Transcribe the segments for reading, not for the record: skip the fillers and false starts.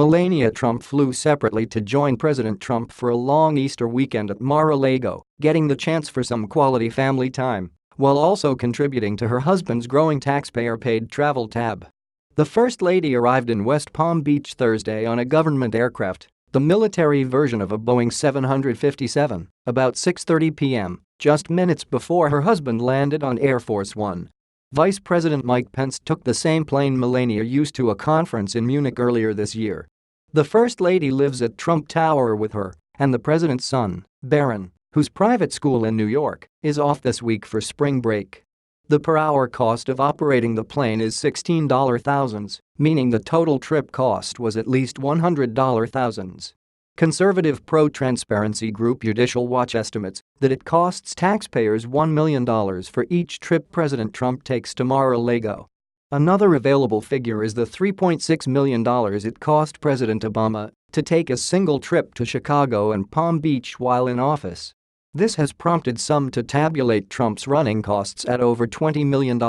Melania Trump flew separately to join President Trump for a long Easter weekend at Mar-a-Lago, getting the chance for some quality family time, while also contributing to her husband's growing taxpayer-paid travel tab. The First Lady arrived in West Palm Beach Thursday on a government aircraft, the military version of a Boeing 757, about 6:30 p.m., just minutes before her husband landed on Air Force One. Vice President Mike Pence took the same plane Melania used to a conference in Munich earlier this year. The First Lady lives at Trump Tower with her and the president's son, Barron, whose private school in New York is off this week for spring break. The per-hour cost of operating the plane is $16,000, meaning the total trip cost was at least $100,000. Conservative pro-transparency group Judicial Watch estimates that it costs taxpayers $1 million for each trip President Trump takes to Mar-a-Lago. Another available figure is the $3.6 million it cost President Obama to take a single trip to Chicago and Palm Beach while in office. This has prompted some to tabulate Trump's running costs at over $20 million.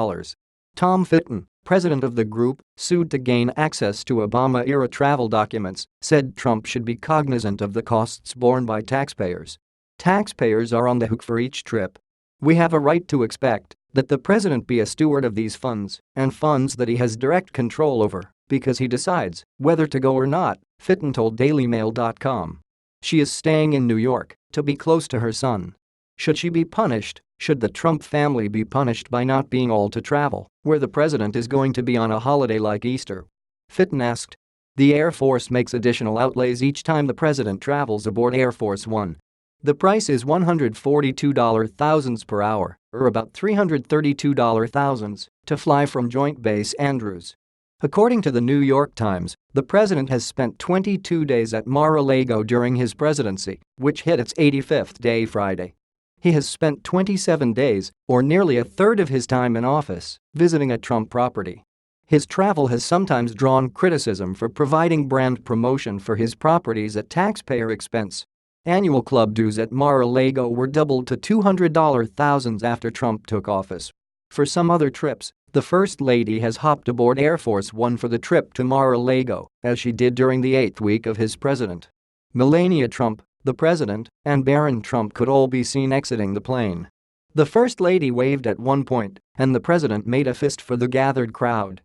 Tom Fitton, president of the group, sued to gain access to Obama-era travel documents, said Trump should be cognizant of the costs borne by taxpayers. Taxpayers are on the hook for each trip. We have a right to expect that the president be a steward of these funds and funds that he has direct control over because he decides whether to go or not, Fitton told DailyMail.com. She is staying in New York to be close to her son. Should she be punished? Should the Trump family be punished by not being able to travel where the president is going to be on a holiday like Easter? Fitton asked. The Air Force makes additional outlays each time the president travels aboard Air Force One. The price is $142,000 per hour, or about $332,000, to fly from Joint Base Andrews. According to the New York Times, the president has spent 22 days at Mar-a-Lago during his presidency, which hit its 85th day Friday. He has spent 27 days, or nearly a third of his time in office, visiting a Trump property. His travel has sometimes drawn criticism for providing brand promotion for his properties at taxpayer expense. Annual club dues at Mar-a-Lago were doubled to $200,000 after Trump took office. For some other trips, the First Lady has hopped aboard Air Force One for the trip to Mar-a-Lago, as she did during the 8th week of his president. Melania Trump, the president, and Barron Trump could all be seen exiting the plane. The First Lady waved at one point, and the president made a fist for the gathered crowd.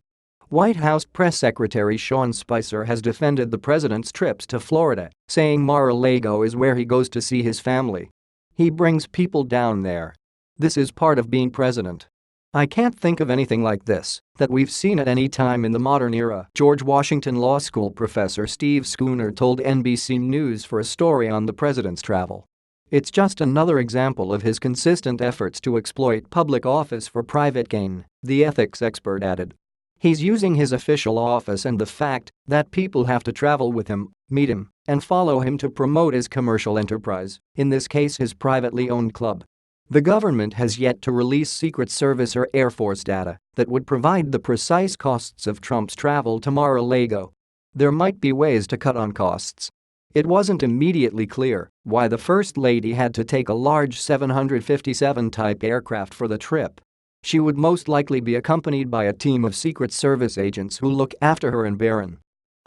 White House Press Secretary Sean Spicer has defended the president's trips to Florida, saying Mar-a-Lago is where he goes to see his family. He brings people down there. This is part of being president. I can't think of anything like this that we've seen at any time in the modern era, George Washington Law School professor Steve Schooner told NBC News for a story on the president's travel. It's just another example of his consistent efforts to exploit public office for private gain, the ethics expert added. He's using his official office and the fact that people have to travel with him, meet him, and follow him to promote his commercial enterprise, in this case his privately owned club. The government has yet to release Secret Service or Air Force data that would provide the precise costs of Trump's travel to Mar-a-Lago. There might be ways to cut on costs. It wasn't immediately clear why the First Lady had to take a large 757-type aircraft for the trip. She would most likely be accompanied by a team of Secret Service agents who look after her and Barron.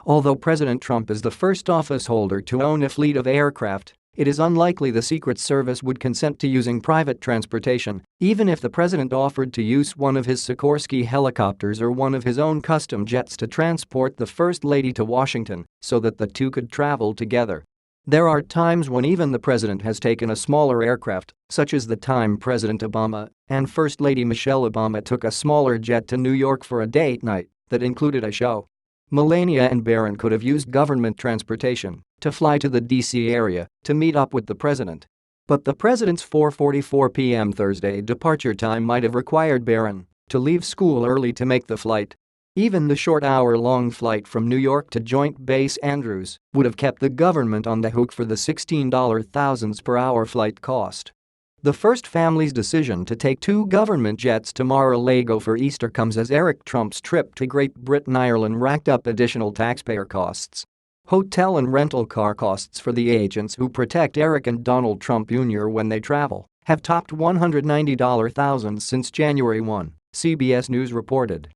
Although President Trump is the first office holder to own a fleet of aircraft, it is unlikely the Secret Service would consent to using private transportation, even if the president offered to use one of his Sikorsky helicopters or one of his own custom jets to transport the First Lady to Washington so that the two could travel together. There are times when even the president has taken a smaller aircraft, such as the time President Obama and First Lady Michelle Obama took a smaller jet to New York for a date night that included a show. Melania and Barron could have used government transportation to fly to the D.C. area to meet up with the president. But the president's 4:44 p.m. Thursday departure time might have required Barron to leave school early to make the flight. Even the short hour-long flight from New York to Joint Base Andrews would have kept the government on the hook for the $16,000 per hour flight cost. The first family's decision to take two government jets to Mar-a-Lago for Easter comes as Eric Trump's trip to Great Britain and Ireland racked up additional taxpayer costs. Hotel and rental car costs for the agents who protect Eric and Donald Trump Jr. when they travel have topped $190,000 since January 1, CBS News reported.